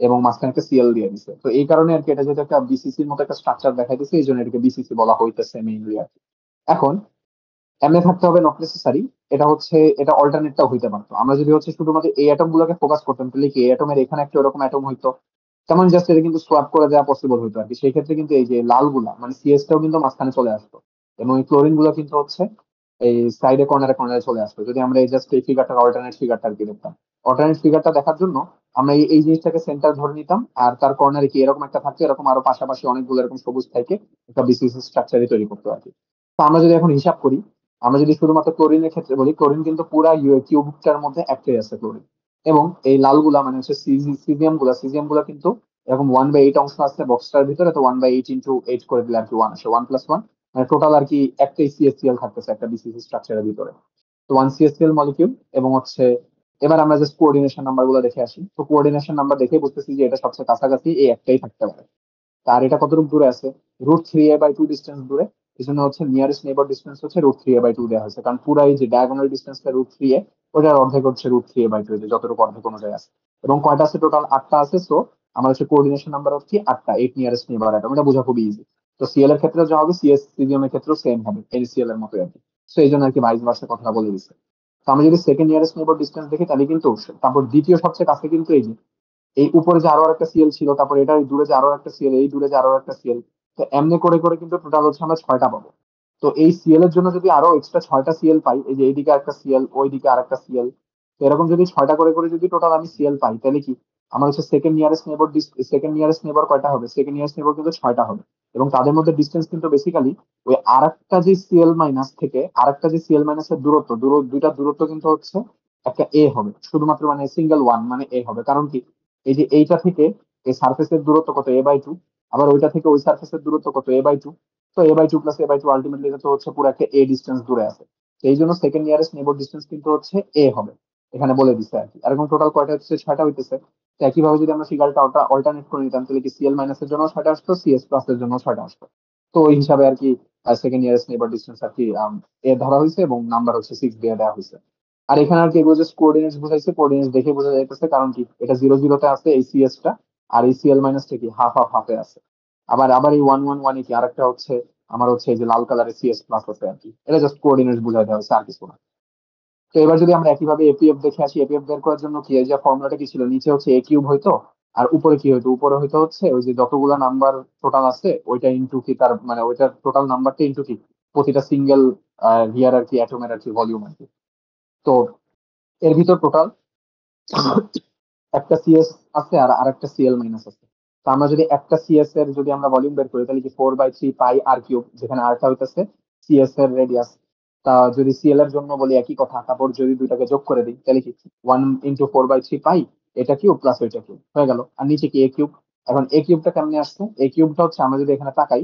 এবং মাঝখানে একটা সিএল দিয়ে দিছে। তো এই কারণে আর কি এটা যেহেতু একটা বিসিসির মতো একটা স্ট্রাকচার দেখাইতেছে, এই জন্য এটাকে বিসিসি বলা হইতেছে মেইনলি আর কি। এখন এমএ থাকতে হবে নট নেসেসারি, এটা হচ্ছে এটা অল্টারনেটটাও হইতে পারতো। আমরা যদি হচ্ছে শুধুমাত্র এই অ্যাটম গুলোকে ফোকাস করতাম তাহলে কি এই অ্যাটমের এখানে একটা ওরকম অ্যাটম হইতো, তেমন জাস্ট এটা কিন্তু সোয়াপ করে দেওয়া পসিবল হইতো আর কি। সেই ক্ষেত্রে কিন্তু এই যে লাল গুলা মানে সিএস টাও কিন্তু মাঝখানে চলে আসতো, এবং এই ক্লোরিন গুলো কিন্তু হচ্ছে এই সাইডে কর্নারে কর্নারে চলে আসতো, যদি আমরা এই জাস্ট এই ফিগারটার অল্টারনেট ফিগারটা আর কি দেখতাম। অল্টারনেট ফিগারটা দেখার জন্য আমরা এই জিনিসটাকে সেন্টার ধরে নিতাম, আর তার কর্নারে কি এরকম একটা থাকতো, এরকম আরো পাশাপাশি অনেকগুলো এরকম সবুজ থেকে একটা বিসিসি স্ট্রাকচারই তৈরি করতো আর কি। তো আমরা যদি এখন হিসাব করি, আমরা যদি শুধুমাত্র ক্লোরিনের ক্ষেত্রে বলি, ক্লোরিন কিন্তু পুরা কিউবটার মধ্যে একটাই আছে ক্লোরিন। এবং এই লালগুলা মানে হচ্ছে সিজিএম গুলা কিন্তু এরকম 1/8 অংশ আছে বক্সটার ভিতরে, তো 1/8 × 8 করে দিলে আর কি 1 আসে, 1+1, মানে টোটাল আর কি একটাই সিএসসিএল থাকতেছে একটা বিসিসি স্ট্রাকচারের ভিতরে। তো 1 সিএসসিএল মলিকিউল, এবং হচ্ছে এবার আমরা জাস্ট কোঅর্ডিনেশন নাম্বার গুলো দেখে আসি। তো কোঅর্ডিনেশন নাম্বার দেখে বুঝতেছি যে এটা সবচেয়ে কাছাকাছি এই একটাই থাকতে পারে। আর এটা কতটুকু দূরে আছে, √3a/2 ডিস্টেন্স দূরে। এই জন্য হচ্ছে নিয়ারেস্ট নেইবার ডিস্টেন্স হচ্ছে √3a/2 দেওয়া হয়েছে, কারণ পুরা এই যে ডায়াগোনাল ডিস্টেন্সটা √3a, ওটার অর্ধেক হচ্ছে √3a/2, যতটুকু অর্ধেক অনুযায়ী আছে। এবং কয়টা আছে টোটাল, 8টা আছে। সো আমার হচ্ছে কোঅর্ডিনেশন নাম্বার হচ্ছে 8টা, 8 নিয়ারেস্ট নেইবার অ্যাটম, এটা বোঝা খুবই ইজি। তো সিএল এর ক্ষেত্রে যা হবে সিজিএম এর ক্ষেত্রেও সেম হবে এনসিএল এর মতো আর কি। সো এই জন্য আর কি ভাইস ভার্সা কথা বলে দিচ্ছে। তো আমরা যদি সেকেন্ড নিয়ারেস্ট নেইবার ডিস্টেন্স দেখি তাহলে কিন্তু তারপর দ্বিতীয় সবচেয়ে কাছে কিন্তু এই যে এই উপরে যে আরো একটা সিএল ছিল, তারপর এটা দূরে যে আরো একটা সিএল, এই দূরে যে আরো একটা সিএল, তো এমনি করে করে কিন্তু টোটাল হচ্ছে আমরা 6টা পাবো। তো এই সিএল এর জন্য যদি আরো এক্সট্রা 6টা সিএল পাই, এই যে এইদিকে একটা সিএল, ওইদিকে আর একটা সিএল, তো এরকম যদি 6টা করে করে যদি টোটাল আমি সিএল পাই তাহলে কি আমার হচ্ছে সেকেন্ড নিয়ারেস্ট নেবর কয়টা হবে, সেকেন্ড নিয়ারেস্ট নেবর কিন্তু 6টা হবে। এবং তাদের মধ্যে ডিস্টেন্স কিন্তু বেসিক্যালি ওই আরেকটা যে সিএল মাইনাস থেকে আরেকটা যে সিএল মাইনাসের দূরত্ব, দুইটা দূরত্ব কিন্তু হচ্ছে একটা এ হবে, শুধুমাত্র মানে সিঙ্গেল ওয়ান মানে এ হবে। কারণ কি এই যে এইটা থেকে এই সার্ফেসের দূরত্ব কত, a/2, আবার ওইটা থেকে ওই সার্ফেসের দূরত্ব কত, a/2। তো a/2 + a/2 আলটিমেটলি তো হচ্ছে পুরো একটা এ ডিস্টেন্স দূরে আছে। তো এই জন্য সেকেন্ড নিয়ারেস্ট নেইবার ডিস্টেন্স কিন্তু হচ্ছে এ হবে, এখানে বলে দিচ্ছে আর কি। আর এখন টোটাল কয়টা হচ্ছে, 6টা হইতেছে। তো একইভাবে যদি আমরা ফিগারটা অল্টারনেট করে নিতাম তাহলে কি সিএল মাইনাসের জন্য 6টা আসতো, সিএস প্লাসের জন্য 6টা আসতো। তো ওই হিসাবে আর কি সেকেন্ড নিয়ারেস্ট নেইবার ডিস্টেন্স আর কি এ ধরা হয়েছে, এবং নাম্বার হচ্ছে 6 দিয়ে দেওয়া হয়েছে। আর এখানে আর কি এগুলো জাস্ট কোঅর্ডিনেটস বুঝাইছে, কোঅর্ডিনেটস দেখে বোঝা যাইতেছে, কারণ কি এটা 0 0 তে আছে এই সিএস টা, আর এই সিএল মাইনাসটা কি হাফ হাফ হাফে আছে। আবার আবার এই 1 1 1 কি আরেকটা হচ্ছে আমার হচ্ছে এই যে লাল কালারের সিএস প্লাস আছে আর কি, এটা জাস্ট কোঅর্ডিনেটস বুঝাই দেওয়া হয়েছে আর কিছু না। তো এবার যদি আমরা একইভাবে এপিএফ দেখে আসি, এপিএফ বের করার জন্য কি এই যে ফর্মুলাটা কি ছিল, নিচে হচ্ছে এ কিউব হইতো, আর উপরে কি হইতো, উপরে হইতো হচ্ছে ওই যে যতগুলা নাম্বার টোটাল আছে ওইটা ইনটু কি তার মানে ওইটার টোটাল নাম্বারটা ইনটু কি প্রতিটা সিঙ্গেল হিয়ার আর কি অ্যাটমের আর কি ভলিউম আর কি। তো এর ভিতর টোটাল একটা সিএস আছে আর আরেকটা সিএল মাইনাস আছে। তো আমরা যদি একটা সিএস এর যদি আমরা ভলিউম বের করি তাহলে কি 4/3 পাই আর কিউব, যেখানে আরটা হইতেছে সিএস এর রেডিয়াস। তা যদি সিএল এর জন্য বলি একই কথা, তারপর যদি দুইটাকে যোগ করে দিই তাহলে কি 1 × 4/3 পাই এটা কিউব প্লাস ওইটা কিউব হয়ে গেল, আর নিচে কি এ কিউব। এখন এ কিউবটা কেমনে আসছে? এ কিউবটা হচ্ছে আমরা যদি এখানে তাকাই,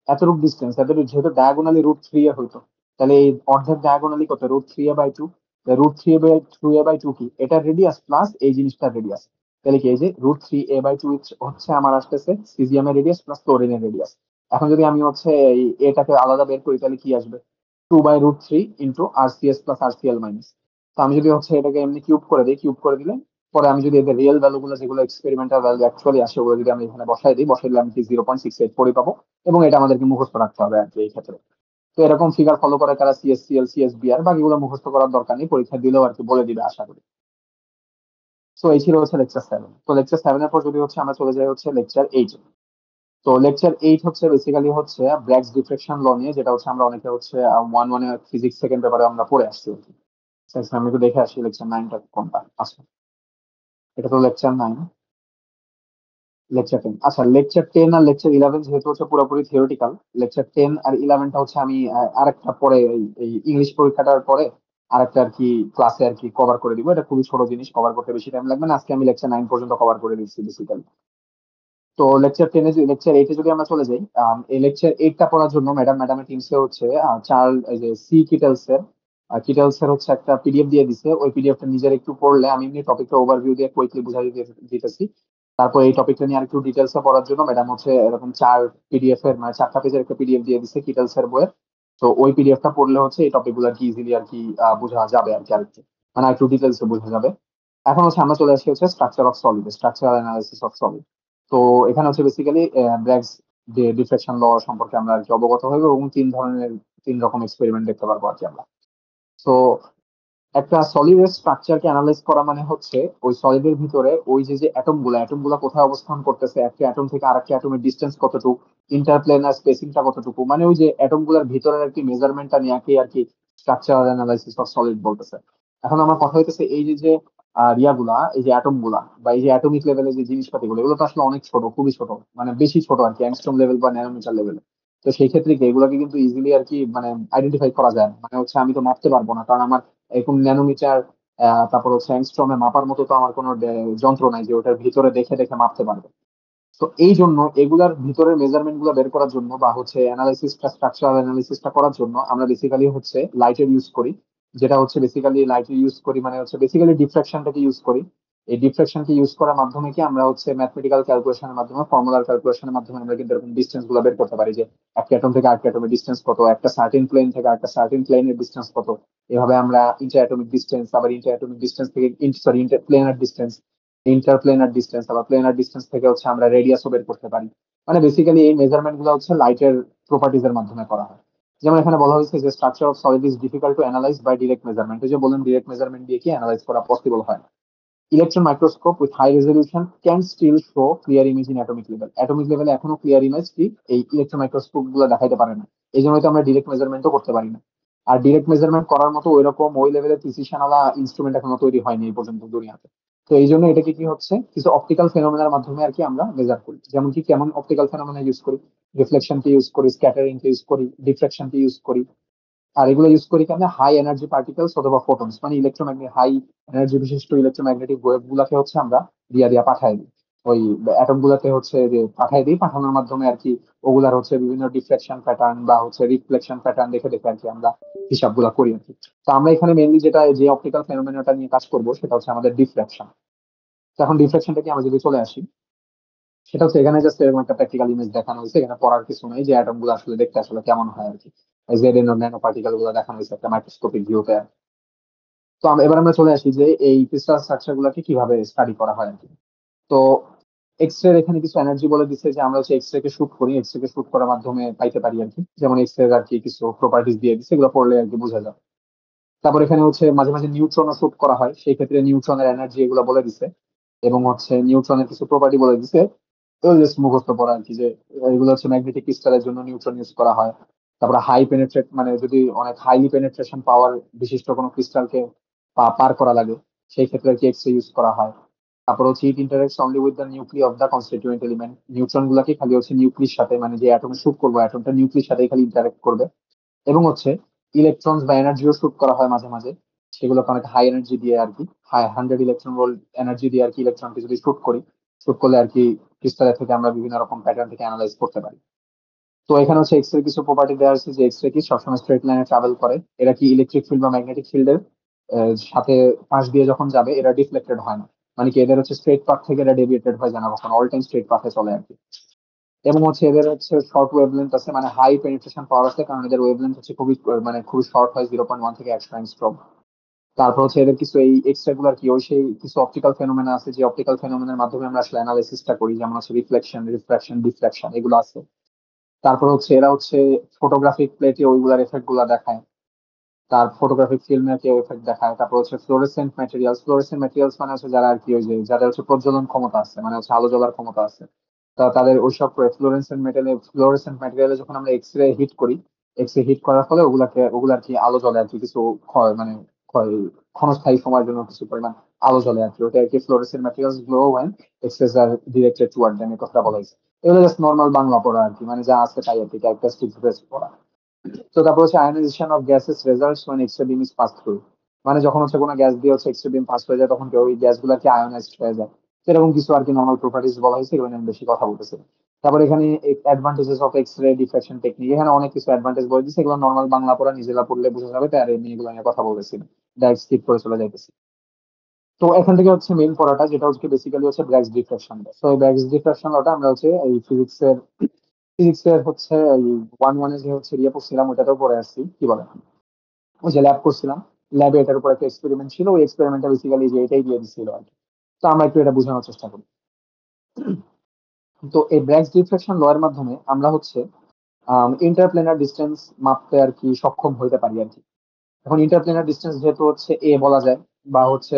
এতটুক ডিস্টেন্স এতটুক যেহেতু ডায়াগোনালি √3 এ হইতো, তাহলে এই অর্ধেক ডায়াগোনালি কত? √3a/2। √3a/2 কি? এটা রেডিয়াস প্লাস এই জিনিসটার রেডিয়াস। তাহলে কি এই যে √3a/2 হচ্ছে আমার আসতেছে সিজিএমের রেডিয়াস প্লাস ক্লোরিনের রেডিয়াস। এখন যদি আমি হচ্ছে এই এটাকে আলাদা বের করি তাহলে কি আসবে? 2/√3 into RCS plus RCl minus. তো আমি যদি হচ্ছে এটাকে এমনি কিউব করে দিই, কিউব করে দিলে পরে আমি যদি এদের রিয়েল ভ্যালু গুলো যেগুলো এক্সপেরিমেন্টাল ভ্যালু অ্যাকচুয়ালি আসে ওগুলো যদি আমি এখানে বসাই দিই, বসাই দিলে আমি কি 0.68 পাবো। এবং এটা আমাদেরকে মুখস্থ রাখতে হবে আর কি এই ক্ষেত্রে। তো এরকম ফিগার ফলো করে তারা CSCl CSBr বাকিগুলো মুখস্থ করার দরকার নেই, পরীক্ষা দিলেও আর কি বলে দিবে আশা করি। তো এই ছিল হচ্ছে লেকচার 7। তো লেকচার 7 এর পর যদি হচ্ছে আমরা চলে যাই হচ্ছে লেকচার 8। তো লেকচার 8 হচ্ছে বেসিক্যালি হচ্ছে ব্র্যাগস ডিফ্রেকশন ল নিয়ে, যেটা হচ্ছে আমরা অনেকে হচ্ছে 1-1 এর ফিজিক্স সেকেন্ড পেপারে আমরা পড়ে আসছি আর কি। আচ্ছা, আমি একটু দেখে আসি লেকচার 9টা কোনটা। আচ্ছা, এটা তো লেকচার 9। লেকচার 10, আচ্ছা লেকচার 10 আর লেকচার 11 যেহেতু হচ্ছে পুরোপুরি থিওরিটিক্যাল, লেকচার 10 আর 11টা হচ্ছে আমি আরেকটা পরে এই ইংলিশ পরীক্ষাটার পরে আরেকটা আর কি ক্লাসে আর কি কভার করে দিব। এটা খুবই ছোট জিনিস, কভার করতে বেশি টাইম লাগবে না। আজকে আমি লেকচার 9 পর্যন্ত কভার করে দিচ্ছি বেসিক্যালি। তো লেকচার 8 যদি আমরা চলে যাই, এই লেকচার 8টা পড়ার জন্য ম্যাডামের টিমসে হচ্ছে চার্ল এই যে সি কিটেলসের হচ্ছে একটা পিডিএফ দিয়ে দিছে। ওই পিডিএফটা নিজের একটু পড়লে আমি এমনি টপিকটা ওভারভিউ দিয়ে কুইকলি বুঝাই দিতেছি। তারপর এই টপিকটা নিয়ে আরেকটু ডিটেলসে পড়ার জন্য ম্যাডাম হচ্ছে এরকম 4 পিডিএফ এর মানে 4টা পেজের একটা পিডিএফ দিয়ে দিছে কিটেলসের বইয়ের। তো ওই পিডিএফটা পড়লে হচ্ছে এই টপিক গুলো আর কি ইজিলি আর কি বোঝা যাবে আর কি আরেকটু, মানে একটু ডিটেলসে বোঝা যাবে। এখন হচ্ছে আমরা চলে আসি হচ্ছে স্ট্রাকচারাল অ্যানালাইসিস অফ সলিড। তো এখানে হচ্ছে বেসিক্যালি ব্র্যাগস যে ডিফ্লেকশন ল সম্পর্কে আমরা আর কি অবগত হইব, এবং 3 রকম এক্সপেরিমেন্ট দেখতে পারবো আর কি আমরা। তো একটা সলিডের স্ট্রাকচারকে অ্যানালাইজ করা মানে হচ্ছে ওই সলিডের ভিতরে ওই যে যে অ্যাটম গুলা কোথায় অবস্থান করতেছে, একটা অ্যাটম থেকে আরেকটা অ্যাটমের ডিস্টেন্স কতটুকু, ইন্টারপ্লেনার স্পেসিংটা কতটুকু, মানে ওই যে অ্যাটম গুলার ভিতরের আর কি মেজারমেন্টটা নিয়ে আর কি স্ট্রাকচারাল অ্যানালাইসিস অফ সলিড বলতেছে। এখন আমার কথা হইতেছে এই যে যে ইয়াগুলা এই যে অ্যাটম গুলা বা এই যে অ্যাটমিক লেভেলের যে জিনিসপাতি গুলো, এগুলো তো আসলে অনেক ছোট, খুবই ছোট, মানে বেশি ছোট আর কি, অ্যাংস্ট্রম লেভেল বা ন্যানোমিটার লেভেলে। তো সেই ক্ষেত্রে কি এগুলোকে কিন্তু ইজিলি আর কি মানে আইডেন্টিফাই করা যায় না। মানে হচ্ছে আমি তো মাপতে পারবো না, কারণ আমার এরকম ন্যানোমিটার তারপর হচ্ছে অ্যাংস্ট্রমে মাপার মতো তো আমার কোনো যন্ত্র নাই যে ওটার ভিতরে দেখে দেখে মাপতে পারবে। তো এই জন্য এগুলার ভিতরের মেজারমেন্ট গুলো বের করার জন্য বা হচ্ছে অ্যানালাইসিসটা স্ট্রাকচারাল অ্যানালিসিসটা করার জন্য আমরা বেসিক্যালি হচ্ছে লাইটের ইউজ করি। যেটা হচ্ছে বেসিক্যালি লাইটের ইউজ করি মানে হচ্ছে বেসিক্যালি ডিফ্রাকশনটাকে ইউজ করি। এই ডিফ্রাকশনকে ইউজ করার মাধ্যমে কি আমরা হচ্ছে ম্যাথমেটিক্যাল ক্যালকুলেশনের মাধ্যমে ফর্মুলার ক্যালকুলেশনের মাধ্যমে আমরা কিন্তু এরকম ডিস্টেন্স গুলো বের করতে পারি যে একটা অ্যাটম থেকে আরেকটা অ্যাটমের ডিস্টেন্স কত, একটা সার্টেন প্লেন থেকে আরেকটা সার্টেন প্লেনের ডিস্টেন্স কত। এভাবে আমরা ইন্টার অ্যাটমিক ডিস্টেন্স, আবার ইন্টার অ্যাটমিক ডিস্টেন্স থেকে ইন্টার প্লেনার ডিস্টেন্স, ইন্টারপ্লেনার ডিস্টেন্স, আবার প্লেনার ডিস্টেন্স থেকে হচ্ছে আমরা রেডিয়াসও বের করতে পারি। মানে বেসিক্যালি এই মেজারমেন্ট গুলো হচ্ছে লাইটের প্রপার্টিজ এর মাধ্যমে করা হয়। যেমন এখানে বলা হয়েছে যে structure of solid is difficult to analyse by direct measurement. এই যে বললাম ডিরেক্ট মেজারমেন্ট দিয়ে কি অ্যানালাইজ করা পসিবল হয় না। Electron microscope with high resolution can still show clear image in atomic level. Atomic লেভেলে এখনো ক্লিয়ার ইমেজ কি এই ইলেকট্রন মাইক্রোস্কোপ গুলো দেখাইতে পারে না। এই জন্যই তো আমরা ডিরেক্ট মেজারমেন্টও করতে পারি না। আর ডিরেক্ট মেজারমেন্ট করার মতো ওইরকম ওই লেভেলের প্রিসিশন ওয়ালা ইনস্ট্রুমেন্ট এখনো তৈরি হয়নি এই পর্যন্ত দুনিয়াতে। তো এই জন্য এটাকে কি হচ্ছে কিছু অপটিক্যাল ফেনোমেনার মাধ্যমে আর কি আমরা মেজার করি। যেমন কি কেমন অপটিক্যাল ফেনোমেনা ইউজ করি? রিফ্লেকশনকে ইউজ করি, স্ক্যাটারিংকে ইউজ করি, ডিফ্রাকশনকে ইউজ করি। আর এগুলো ইউজ করি কেন? হাই এনার্জি পার্টিকেলস অথবা ফোটনস, মানে ইলেকট্রোম্যাগনেটিক হাই এনার্জি বিশিষ্ট ইলেকট্রোম্যাগনেটিক ওয়েভ গুলাকে হচ্ছে আমরা দিয়া পাঠাই দিই ওই অ্যাটম গুলাতে হচ্ছে যে পাঠাই দিই। পাঠানোর মাধ্যমে আর কি ওগুলার হচ্ছে বিভিন্ন ডিফ্লেকশন প্যাটার্ন বা হচ্ছে রিফ্লেকশন প্যাটার্ন দেখে দেখে আর কি আমরা হিসাব গুলা করি আর কি। তো আমরা এখানে মেনলি যেটা যে অপটিক্যাল ফেনোমেনাটা নিয়ে কাজ করবো সেটা হচ্ছে আমাদের ডিফ্লেকশন। তো এখন ডিফ্লেকশনটা কি আমরা যদি চলে আসি, সেটা হচ্ছে এখানে জাস্ট এরকম একটা প্র্যাকটিক্যাল ইমেজ দেখানো হয়েছে। এখানে পড়ার কিছু নেই, যে অ্যাটম গুলো আসলে দেখতে আসলে কেমন হয় আর কি। জেড ন্যানো পার্টিকেল গুলো দেখানো হয়েছে একটা মাইক্রোস্কোপিক ভিউতে। তো এবার আমরা চলে আসি যে এই ক্রিস্টাল স্ট্রাকচার গুলাকে কিভাবে স্টাডি করা হয় আর কি। তো এক্স রে এখানে কিছু এনার্জি বলে দিচ্ছে যে আমরা হচ্ছে এক্স রে কে শুট করি, এক্স রে কে শুট করার মাধ্যমে পাইতে পারি আর কি। যেমন এক্স রে আর কি কিছু প্রপার্টিস দিয়ে দিচ্ছে, এগুলো পড়লে আর কি বোঝা যায়। তারপর এখানে হচ্ছে মাঝে মাঝে নিউট্রনও শুট করা হয়, সেই ক্ষেত্রে নিউট্রনের এনার্জি এগুলো বলে দিচ্ছে, এবং হচ্ছে নিউট্রনের কিছু প্রপার্টি বলে দিচ্ছে। তো জাস্ট মুখস্থ পড়া আর কি, যে এগুলো হচ্ছে ম্যাগনেটিক ক্রিস্টালের জন্য নিউট্রন ইউজ করা হয়। তারপরে হাই পেনেট্রেট মানে যদি অনেক হাইলি পেনেট্রেশন পাওয়ার বিশিষ্ট কোনো ক্রিস্টালকে পার করা লাগে, সেই ক্ষেত্রে আর কি এক্স রে ইউজ করা হয়। তারপর হচ্ছে it interacts only with the nucleus of the constituent element. Neutron গুলাকে খালি হচ্ছে নিউক্লিয়ার সাথে, মানে যে অ্যাটমে শুট করবো অ্যাটমটা নিউক্লিয়ার সাথে খালি ইন্টারেক্ট করবে। এবং হচ্ছে ইলেকট্রনস বা এনার্জিও শুট করা হয় মাঝে মাঝে, সেগুলোকে অনেক হাই এনার্জি দিয়ে আর কি, 100 ইলেকট্রন ভোল্ট এনার্জি দিয়ে আর কি ইলেকট্রনকে যদি শুট করি, শুট করলে আর কি ক্রিস্টালের থেকে আমরা বিভিন্ন রকম প্যাটার্ন থেকে অ্যানালাইজ করতে পারি। তো এখানে হচ্ছে এক্স রে কিছু প্রপার্টি দেওয়া আছে, যে এক্স রে কি সবসময় স্ট্রেট লাইনে ট্রাভেল করে, এরা কি ইলেকট্রিক ফিল্ড বা ম্যাগনেটিক ফিল্ডের সাথে পাশ দিয়ে যখন যাবে এরা ডিফ্লেক্টেড হয় না, মানে কি এদের হচ্ছে স্ট্রেট পাথ থেকে এরা ডেভিয়েটেড হয় যায় না, কখন অল টাইম স্ট্রেট পাথে চলে আর কি। এবং হচ্ছে এদের হচ্ছে শর্ট ওয়েভলেন্থ আছে, মানে হাই পেনিট্রেশন পাওয়ার আছে, কারণ এদের ওয়েভলেন্থ হচ্ছে খুবই মানে খুবই শর্ট হয়, 0.1 থেকে 100 অ্যাংস্ট্রম। তারপর হচ্ছে এদের কিছু এই এক্সট্রা গুলার কি ওই সেই কিছু অপটিক্যাল ফেনোমেনা আছে, যে অপটিক্যাল ফেনোমেনার মাধ্যমে আমরা আসলে অ্যানালাইসিসটা করি, যেমন হচ্ছে রিফ্লেকশন, রিফ্রাকশন, ডিফ্রাকশন, এগুলো আছে। তারপর হচ্ছে এরা হচ্ছে ফটোগ্রাফিক প্লেটে ওইগুলার এফেক্ট গুলা দেখায়, তার ফটোগ্রাফিক ফিল্মে কেউ এফেক্ট দেখায়। তারপর হচ্ছে ফ্লোরেসেন্ট ম্যাটেরিয়ালস, ফ্লোরেসেন্ট ম্যাটেরিয়ালস মানে হচ্ছে যারা আর কি ওই যে যাদের হচ্ছে প্রজ্বলন ক্ষমতা আছে, মানে হচ্ছে আলো জ্বলার ক্ষমতা আছে, তা তাদের ওইসব ফ্লোরেসেন্ট ম্যাটেরিয়ালে যখন আমরা এক্স রে হিট করি, এক্স রে হিট করার ফলে ওগুলা আর কি আলো জ্বলে আর কি, কিছু মানে ক্ষয় ক্ষণস্থায়ী সময়ের জন্য কিছু পরিমাণ আলো জ্বলে আর কি, ওটা আর কি fluorescent materials glow when X rays are directed toward them, এই কথাটা বলা হয়েছে। এগুলো জাস্ট নর্মাল বাংলা পড়া আর কি, মানে যা আছে তাই আর কি, ক্যারেক্টারিস্টিক পড়া। তো তারপর হচ্ছে ionisation of gases results when X ray beam is pass through, মানে যখন হচ্ছে কোনো গ্যাস দিয়ে হচ্ছে এক্সরে বিম পাস হয়ে যায় তখন কি ওই গ্যাস গুলা কি আয়োনাইজড হয়ে যায়। তো এরকম কিছু আর কি নর্মাল প্রপার্টিজ বলা হয়েছে, এগুলো নিয়ে আমি বেশি কথা বলতেছি না। তারপর এখানে advantages of X ray diffraction technique, এখানে অনেক কিছু অ্যাডভান্টেজ বলে দিচ্ছে, এগুলো নর্মাল বাংলা পড়া নিজেরা পড়লে বোঝা যাবে, তাই আর এমনি এগুলো নিয়ে কথা বলতেছি না, ডাইরেক্ট স্কিপ করে চলে যাইতেছি। তো এখান থেকে হচ্ছে মেইন পড়াটা যেটা হচ্ছে বেসিক্যালি হচ্ছে ব্র্যাগস ডিফ্রাকশন। তো এই ব্র্যাগস ডিফ্রাকশন ওটা আমরা হচ্ছে এই ফিজিক্সের হচ্ছে এই 1-1 যে হচ্ছে ইয়ে পড়ছিলাম, ওটাতেও পড়ে আসছি, কি বলে ওই যে ল্যাব করছিলাম, ল্যাবে এটার উপর একটা এক্সপেরিমেন্ট ছিল, ওই এক্সপেরিমেন্টটা বেসিক্যালি যে এটাই দিয়ে দিচ্ছিল আর কি। তো আমরা একটু এটা বোঝানোর চেষ্টা করি। তো এই ব্র্যাগস ডিফ্রাকশন ল এর মাধ্যমে আমরা হচ্ছে ইন্টারপ্লেনার ডিস্টেন্স মাপতে আর কি সক্ষম হইতে পারি আর কি। এখন ইন্টারপ্লেনার ডিস্টেন্স যেহেতু হচ্ছে এ বলা যায়, বা হচ্ছে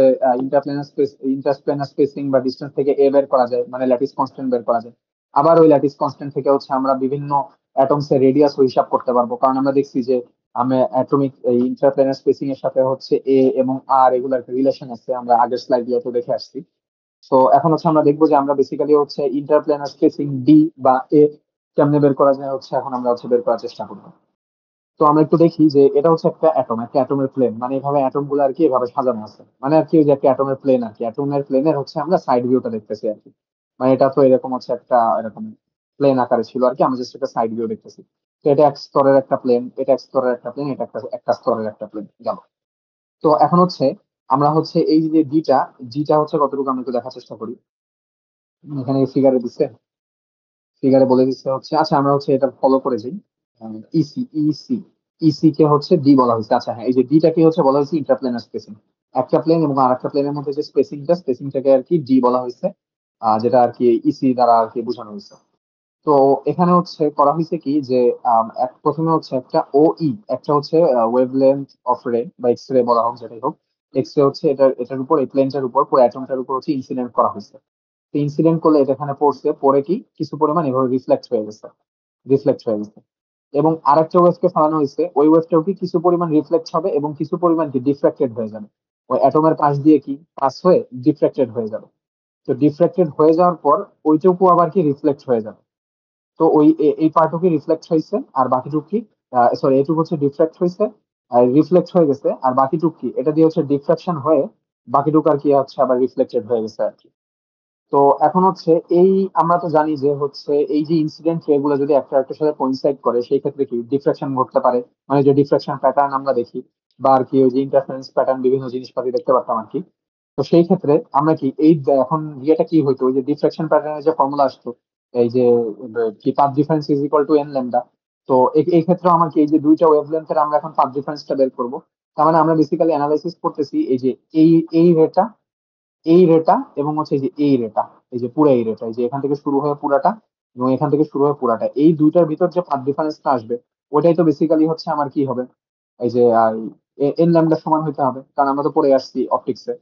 ইন্টারপ্লেনার স্পেসিং বা ডিস্টেন্স থেকে এ বের করা যায়, মানে ল্যাটিস কনস্ট্যান্ট বের করা যায়। আবার ওই ল্যাটিস কনস্ট্যান্ট থেকে হচ্ছে আমরা বিভিন্ন অ্যাটমস এর রেডিয়াস হিসাব করতে পারবো, কারণ আমরা দেখছি যে আমি অ্যাটমিক ইন্টারপ্লেনার স্পেসিং এর সাথে হচ্ছে এ এবং আর এগুলোর একটা রিলেশন আছে, আমরা আগের স্লাইড গুলোতে দেখে আসছি। তো এখন হচ্ছে আমরা দেখবো যে আমরা বেসিক্যালি হচ্ছে ইন্টারপ্লেনার স্পেসিং ডি বা এ কেমনে বের করা যায়, হচ্ছে এখন আমরা হচ্ছে বের করার চেষ্টা করবো। তো আমরা একটু দেখি যে এটা হচ্ছে একটা অ্যাটম, একটা অ্যাটমের প্লেন, মানে এভাবে অ্যাটম গুলো আর কি এভাবে সাজানো আছে, মানে আর কি ওই যে একটা অ্যাটমের প্লেন আর কি, অ্যাটমের প্লেনের হচ্ছে আমরা সাইড ভিউটা দেখতেছি আর কি। মানে এটা তো এরকম হচ্ছে একটা এরকম প্লেন আকারে ছিল আর কি, আমরা জাস্ট একটা সাইড ভিউ দেখতেছি। তো এটা এক স্তরের একটা প্লেন, এটা এক স্তরের একটা প্লেন, এটা একটা একটা স্তরের একটা প্লেন গেল। তো এখন হচ্ছে আমরা হচ্ছে এই যে ডিটা, জিটা হচ্ছে কতটুকু আমরা একটু দেখার চেষ্টা করি। এখানে ফিগারে দিচ্ছে, ফিগারে বলে দিচ্ছে হচ্ছে, আচ্ছা আমরা হচ্ছে এটা ফলো করে যাই। ইসি ইসি কে হচ্ছে ডি বলা হয়েছে। আচ্ছা হ্যাঁ, এই যে ডিটা কি হচ্ছে বলা হয়েছে ইন্টারপ্লেনার স্পেসিং, একটা প্লেন এবং আরেকটা প্লেনের মধ্যে যে স্পেসিংটাকে আর কি ডি বলা হয়েছে, যেটা আর কি ইসি দ্বারা আর কি বোঝানো হয়েছে। তো এখানে হচ্ছে করা হয়েছে কি যে প্রথমে হচ্ছে একটা একটা হচ্ছে ওয়েভলেন্থ অফ রে বা এক্স রে বলা হোক, যেটাই হোক, এক্স রে হচ্ছে এটার উপর, এই প্লেনটার উপর পুরো অ্যাটমটার উপর হচ্ছে ইনসিডেন্ট করা হয়েছে। ইনসিডেন্ট করলে এটা এখানে পড়ছে, পরে কি কিছু পরিমাণ এভাবে রিফ্লেক্ট হয়ে গেছে। এবং আরেকটা ওয়েভকে ফালানো হয়েছে, ওই ওয়েভটাও কি কিছু পরিমাণ রিফ্লেক্ট হবে এবং কিছু পরিমাণ কি ডিফ্রাক্টেড হয়ে যাবে, ওই অ্যাটমের পাশ দিয়ে কি পাস হয়ে ডিফ্রাক্টেড হয়ে যাবে। তো ডিফ্রাক্টেড হয়ে যাওয়ার পর ওইটুকু আবার কি রিফ্লেক্ট হয়ে যাবে। তো ওই এই পার্টও কি রিফ্লেক্ট হয়েছে, আর বাকিটুকু কি সরি এইটুকু হচ্ছে ডিফ্রাক্ট হয়েছে আর রিফ্লেক্ট হয়ে গেছে, আর বাকিটুকু কি এটা দিয়ে হচ্ছে ডিফ্রাকশন হয়ে বাকিটুকু আর কি হচ্ছে আবার রিফ্লেক্টেড হয়ে গেছে আর কি। তো এখন হচ্ছে এই আমরা তো জানি যে হচ্ছে এই যে ইনসিডেন্ট এগুলো যদি একটা একটার সাথে কোইনসাইড করে সেই ক্ষেত্রে কি ডিফ্রাকশন ঘটতে পারে, মানে যে ডিফ্রাকশন প্যাটার্ন আমরা দেখি, বা আর কি ওই যে ইন্টারফারেন্স প্যাটার্ন বিভিন্ন জিনিসপাতি দেখতে পারতাম আর কি। তো সেই ক্ষেত্রে আমরা কি এই এখন ইয়েটা কি হইতো, ওই যে ডিফ্রাকশন প্যাটার্নের যে ফর্মুলা আসতো, এই যে কি path difference is equal to N lambda. তো এই ক্ষেত্রে আমার কি এই যে দুইটা ওয়েভলেন্থের আমরা এখন পাথ ডিফারেন্সটা বের করবো। তার মানে আমরা বেসিক্যালি অ্যানালাইসিস করতেছি এই যে এই এই রেটা, এই রেটা এবং হচ্ছে এই যে এই রেটা, এই যে পুরো এই রেটা, এই যে এখান থেকে শুরু হয়ে পুরাটা এবং এখান থেকে শুরু হয়ে পুরাটা, এই দুইটার ভিতর যে পাথ ডিফারেন্সটা আসবে ওইটাই তো বেসিক্যালি হচ্ছে আমার কি হবে, এই যে এন ল্যামডা সমান হইতে হবে, কারণ আমরা তো পড়ে আসছি অপটিক্সে।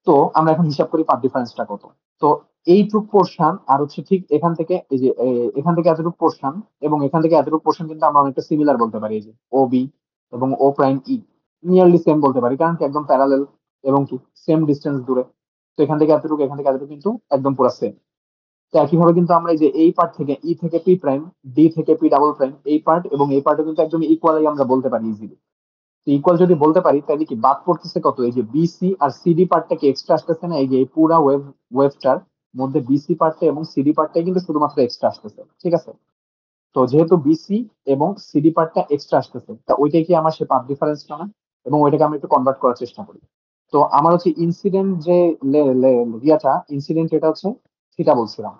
তো আমরা এখন হিসাব করি পাথ ডিফারেন্সটা কত। তো এইটুক পোর্শন আর হচ্ছে ঠিক এখান থেকে এই যে এখান থেকে এতটুকু পোর্শন এবং এখান থেকে এতটুকু পোর্শন কিন্তু আমরা অনেকটা সিমিলার বলতে পারি, এই যে ও বি এবং ও প্রাইম ই নিয়ারলি সেম বলতে পারি, কারণ কি একদম প্যারালেল এবং কি সেম ডিস্টেন্স দূরে। তো এখান থেকে এতটুকু এখান থেকে এতটুকু কিন্তু একদম পুরো সেম। তো একইভাবে কিন্তু আমরা এই যে এই পার্ট থেকে ই থেকে পি প্রাইম, ডি থেকে পি ডাবল প্রাইম, এই পার্ট এবং এই পার্টও কিন্তু একদম ইকুয়ালি আমরা বলতে পারি ইজিলি। ইকুয়াল যদি বলতে পারি তাহলে কি বাদ পড়তেছে কত, এই যে বিসি আর সিডি পার্টটা কি এক্সট্রা আসতেছে না, এই যে এই পুরা ওয়েভটার মধ্যে বিসি পার্টটা এবং সিডি পার্টটাই কিন্তু শুধুমাত্র এক্সট্রা আসতেছে, ঠিক আছে। তো যেহেতু বিসি এবং সিডি পার্টটা এক্সট্রা আসতেছে, তা ওইটাই কি আমার সে পাথ ডিফারেন্সটা না, এবং ওইটাকে আমি একটু কনভার্ট করার চেষ্টা করি। তো আমার হচ্ছে ইনসিডেন্ট যে ইয়াটা ইনসিডেন্ট এটা হচ্ছে থিটা বলছিলাম।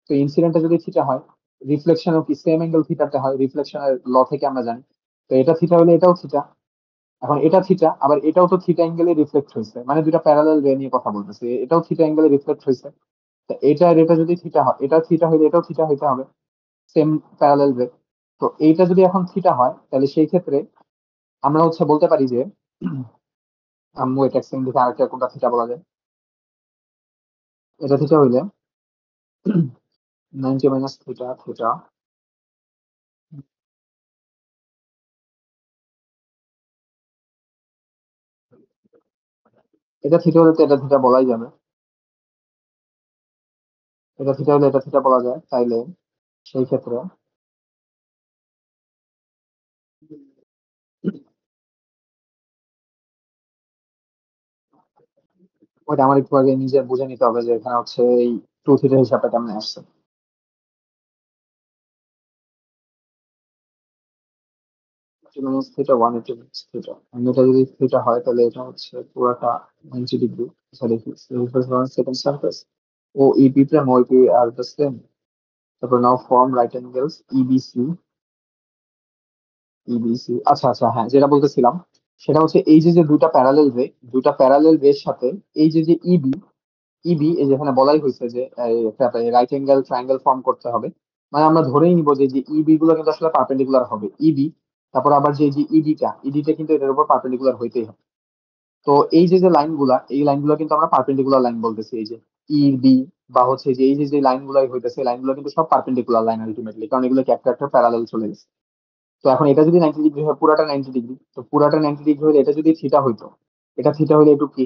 তো ইনসিডেন্টটা যদি থিটা হয়, রিফ্লেকশনও কি সেম অ্যাঙ্গেল থিটাতে হয়, রিফ্লেকশনের ল থেকে আমরা জানি। তো এটা থিটা হলে এটাও থিটা। এখন এটা থিটা, আবার এটাও তো থিটা অ্যাঙ্গেলে রিফ্লেক্ট হয়েছে, মানে দুটা প্যারালাল রে নিয়ে কথা বলতেছে, এটাও থিটা অ্যাঙ্গেলে রিফ্লেক্ট হয়েছে। তো এটা আর এটা যদি থিটা হয়, এটা থিটা হলে এটাও থিটা হইতে হবে, সেম প্যারালাল রে। তো এইটা যদি এখন থিটা হয় তাহলে সেই ক্ষেত্রে আমরা হচ্ছে বলতে পারি যে আম্মু এটা সেকেন্ড দেখে আরেকটা কোনটা থিটা বলা যায়। এটা থিটা হইলে 90 মাইনাস থিটা থিটা, এটা থিটা হলে তো এটা থিটা বলাই যাবে, এটা থিটা হলে এটা থিটা বলা যায়, তাইলে সেই ক্ষেত্রে ওইটা আমার একটু আগে নিজে বুঝে নিতে হবে যে এখানে হচ্ছে এই টু থিটা হিসাবটা কেমন আসছে। মাইনাস থিটা 180 মাইনাস থিটা, এটা যদি থিটা হয় তাহলে এটা হচ্ছে পুরাটা 90 ডিগ্রি। সরি, সেকেন্ড সার্ফেস ও ইবি প্রাইম ও ইবি আর দ্য সেম। তারপর now form right angles EBC. EBC, আচ্ছা আচ্ছা, হ্যাঁ যেটা বলতেছিলাম সেটা হচ্ছে এই যে যে দুইটা প্যারালেল রের সাথে এই যে যে ইবি, এই যেখানে বলাই হয়েছে যে একটা রাইট অ্যাঙ্গেল ট্রায়াঙ্গেল ফর্ম করতে হবে, মানে আমরা ধরেই নিব যে যে ইবি গুলো কিন্তু আসলে পার্পেন্ডিকুলার হবে ইবি। তারপর আবার যে যে ইডিটা কিন্তু এটার উপর পার্পেন্ডিকুলার হইতেই হবে। তো এই যে যে লাইনগুলা, এই লাইনগুলো কিন্তু আমরা পার্পেন্ডিকুলার লাইন বলতেছি, এই যে ইবি বা হচ্ছে যে এই যে যে লাইনগুলো হইতেছে লাইনগুলো কিন্তু সব পার্পেন্ডিকুলার লাইন আলটিমেটলি, কারণ এগুলো কি একটা একটা প্যারালাল চলে গেছে। তো এখন এটা যদি 90 ডিগ্রি হয়, পুরাটা 90 ডিগ্রি, তো পুরাটা 90 ডিগ্রি হলে এটা যদি থিটা হইতো, এটা থিটা হলে এটুকু কি,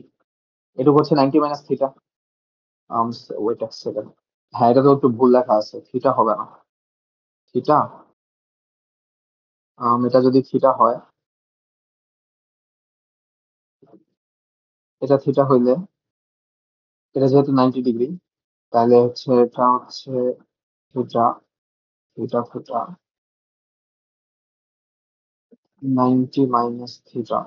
এটুকু হচ্ছে 90 মাইনাস থিটা। ওয়েট এক সেকেন্ড, হ্যাঁ এটা তো একটু ভুল লেখা আছে, থিটা হবে না। থিটা, এটা যদি থিটা হয়, এটা থিটা হইলে এটা যেহেতু 90 ডিগ্রি, তাহলে হচ্ছে এটা হচ্ছে theta, theta theta 90 minus theta.